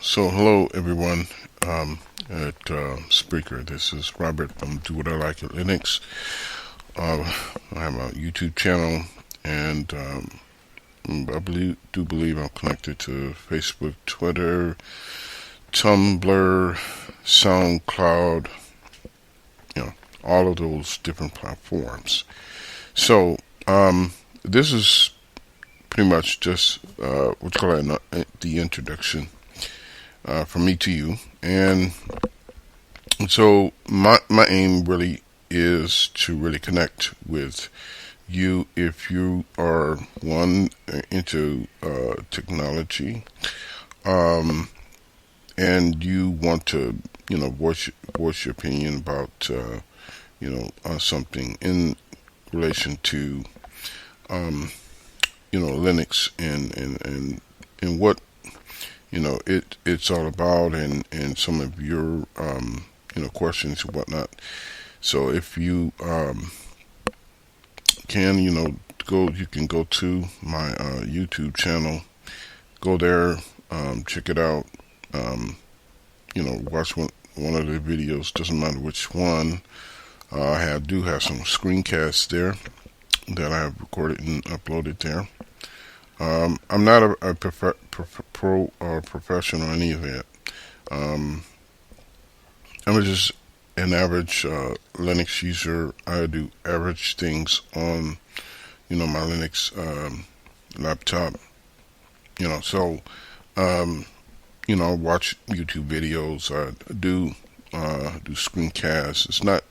So hello everyone at Spreaker. This is Robert from Do What I Like at Linux. I have a YouTube channel, and do believe I'm connected to Facebook, Twitter, Tumblr, SoundCloud, all of those different platforms. So this is pretty much just what you call the introduction from me to you. And so my aim really is to really connect with you if you are one into technology, and you want to voice your opinion about something in relation to Linux and what it's all about, and some of your questions and whatnot. So if you you can go to my YouTube channel, go there, check it out, watch one of the videos, doesn't matter which one. I do have some screencasts there that I have recorded and uploaded there. I'm not a pro or professional or any of that. I'm just an average Linux user. I do average things on my Linux laptop. So I watch YouTube videos. I do screencasts. It's not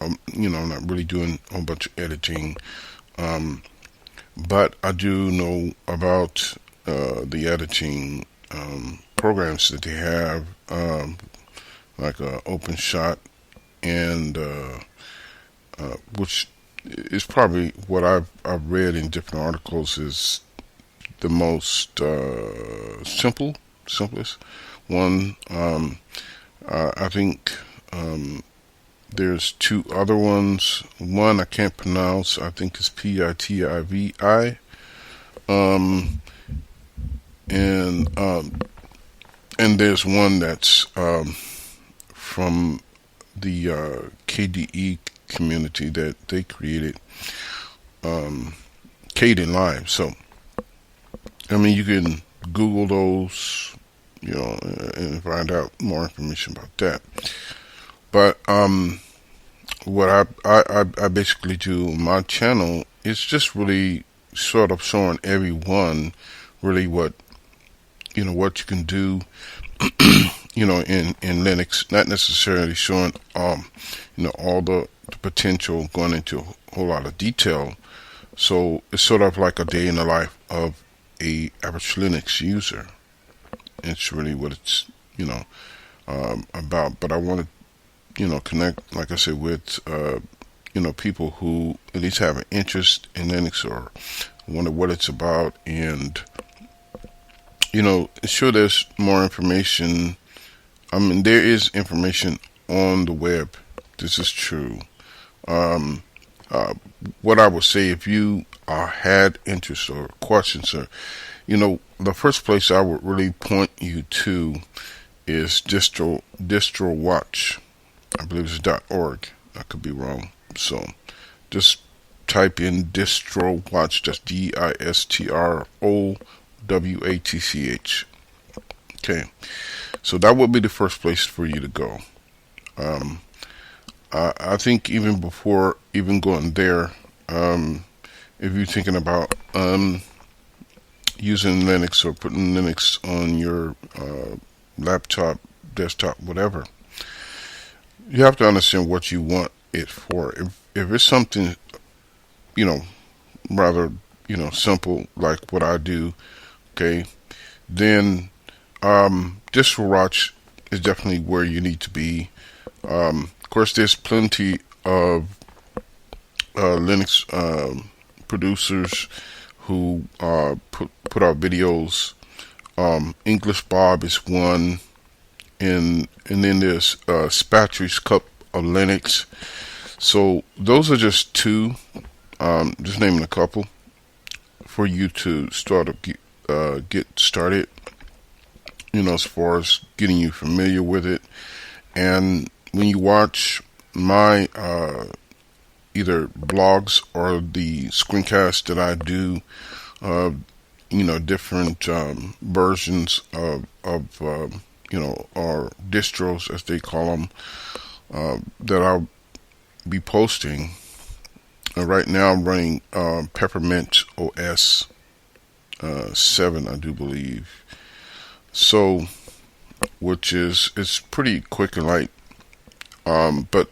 not really doing a whole bunch of editing. But I do know about the editing programs that they have, like OpenShot, and which is probably what I've read in different articles is the most simplest one. I think there's two other ones. One I can't pronounce. I think it's PITIVI. And there's one that's from the KDE community that they created, Kden Live. So you can Google those, and find out more information about that. But what I basically do on my channel is just really sort of showing everyone really what you can do in Linux, not necessarily showing all the potential, going into a whole lot of detail. So it's sort of like a day in the life of a average Linux user. It's really what it's about. But I want to connect, like I said, with people who at least have an interest in Linux or wonder what it's about, and sure, there's more information. There is information on the web. This is true. What I would say, if you had interest or questions, or the first place I would really point you to is Distro Watch. I believe it's .org. I could be wrong. So just type in Distro Watch. That's DISTROWATCH. Okay. So that would be the first place for you to go. I think even before even going there, if you're thinking about using Linux or putting Linux on your laptop, desktop, whatever, you have to understand what you want it for. If it's something, rather, simple, like what I do, okay, then Distro Watch is definitely where you need to be. Of course, there's plenty of Linux producers who put out videos. English Bob is one. And then there's Spatry's Cup of Linux. So those are just two, just naming a couple for you to start to get started. as far as getting you familiar with it. And when you watch my either blogs or the screencasts that I do, uh, different versions of or distros as they call them, that I'll be posting. Right now I'm running Peppermint OS 7, I do believe. So, which is it's pretty quick and light. But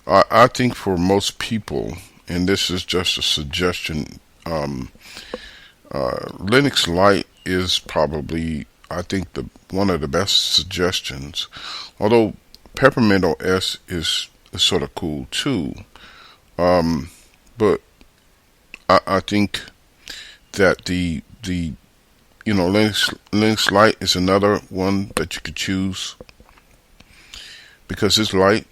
I think for most people, and this is just a suggestion, Linux Lite is probably, I think, the one of the best suggestions. Although Peppermint OS is sort of cool too. But I think that the Linux Lite is another one that you could choose because it's light.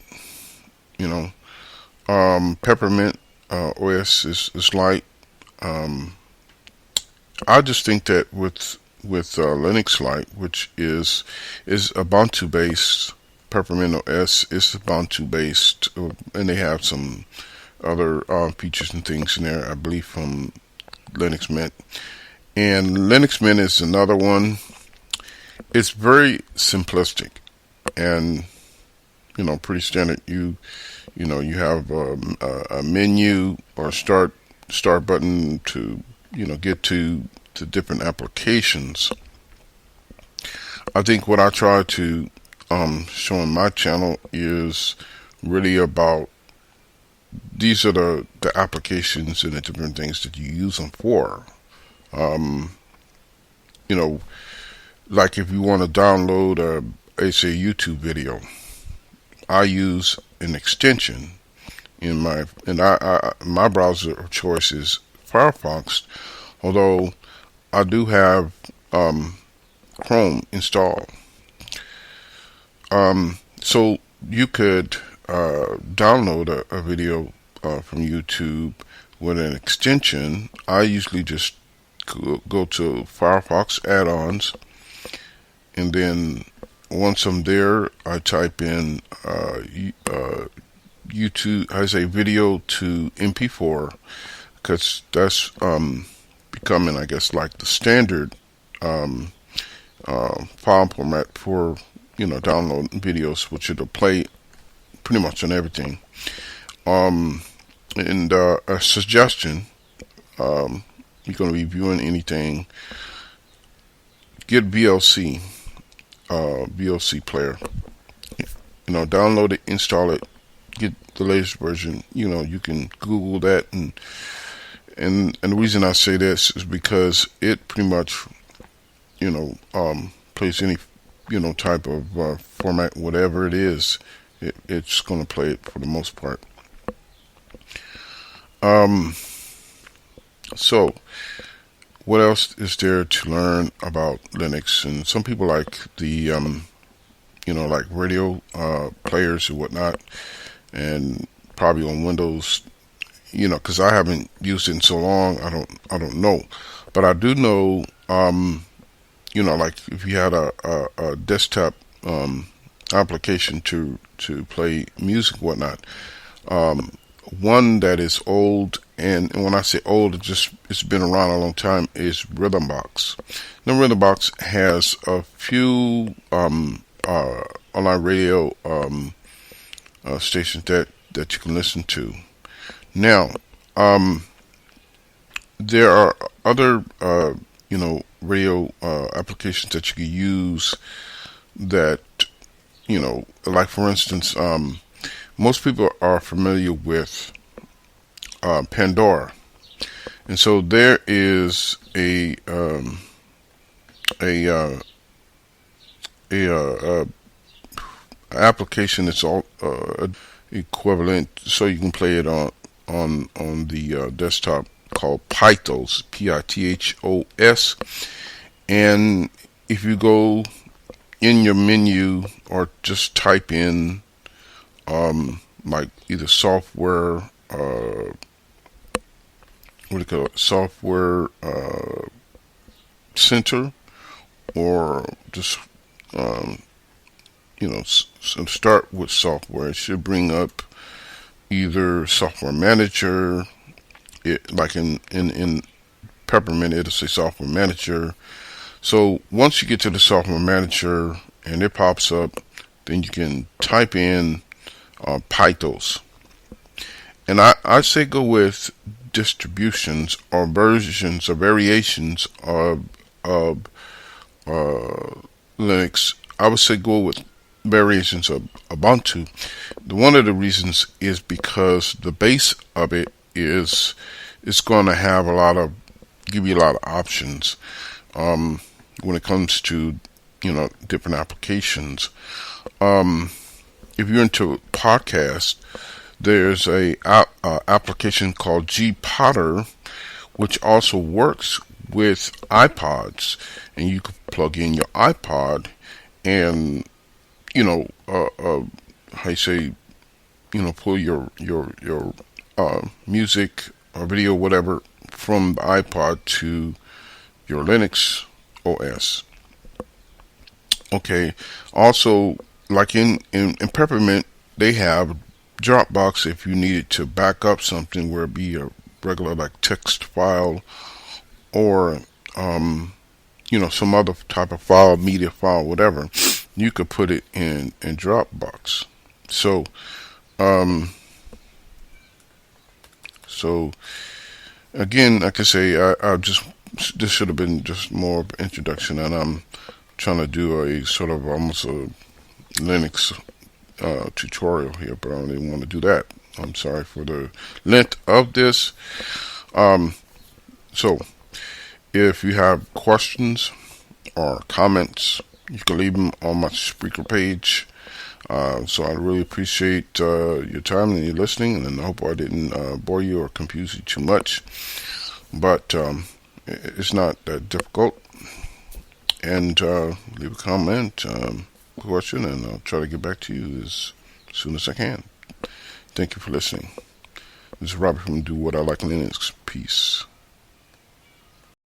Peppermint OS is light. I just think that with Linux Lite, which is Ubuntu based, Peppermint OS is Ubuntu based, and they have some other features and things in there, I believe, from Linux Mint. And Linux Mint is another one. It's very simplistic and pretty standard. You have a menu or start button to get to different applications. I think what I try to show on my channel is really about these are the applications and the different things that you use them for. Like if you want to download a YouTube video, I use an extension in my browser of choice is Firefox, although I do have Chrome installed. So you could download a video from YouTube with an extension. I usually just go to Firefox add-ons, and then once I'm there, I type in YouTube, I say video to MP4, because that's becoming, I guess, like the standard file format for downloading videos, which it'll play pretty much on everything. And a suggestion, you're going to be viewing anything, get VLC player. Download it, install it, get the latest version. You can Google that, and the reason I say this is because it pretty much, plays any, type of format, whatever it is, it's going to play it for the most part. So what else is there to learn about Linux? And some people like the, like radio players and whatnot, and probably on Windows, because I haven't used it in so long, I don't know. But I do know, like if you had a desktop application to play music and whatnot, one that is old, and when I say old, it's been around a long time, is Rhythmbox. Now Rhythmbox has a few online radio stations that you can listen to. Now, there are other radio applications that you can use that, like for instance, most people are familiar with Pandora, and so there is a application that's all equivalent, so you can play it on the desktop, called Pythos, Pithos, and if you go in your menu or just type in like either software, what do you call it, software center, or just start with software. It should bring up either software manager. Like in Peppermint, it'll say software manager. So once you get to the software manager and it pops up, then you can type in Pythos. And I say go with distributions or versions or variations of Linux. I would say go with variations of Ubuntu. One of the reasons is because the base of it is it's going to have give you a lot of options when it comes to different applications. If you're into podcasts, there's a application called GPotter, which also works with iPods, and you can plug in your iPod and how you say, pull your music or video, whatever, from the iPod to your Linux OS. Okay. Also, like in Peppermint, they have Dropbox if you needed to back up something, where it be a regular like text file or some other type of file, media file, whatever. You could put it in Dropbox. So again, like I say, this should have been just more of an introduction, and I'm trying to do a sort of almost a Linux tutorial here, but I don't even want to do that. I'm sorry for the length of this. So if you have questions or comments, you can leave them on my Spreaker page. So I really appreciate your time and your listening, and I hope I didn't bore you or confuse you too much. But it's not that difficult. And leave a comment, question, and I'll try to get back to you as soon as I can. Thank you for listening. This is Robert from Do What I Like Linux. Peace.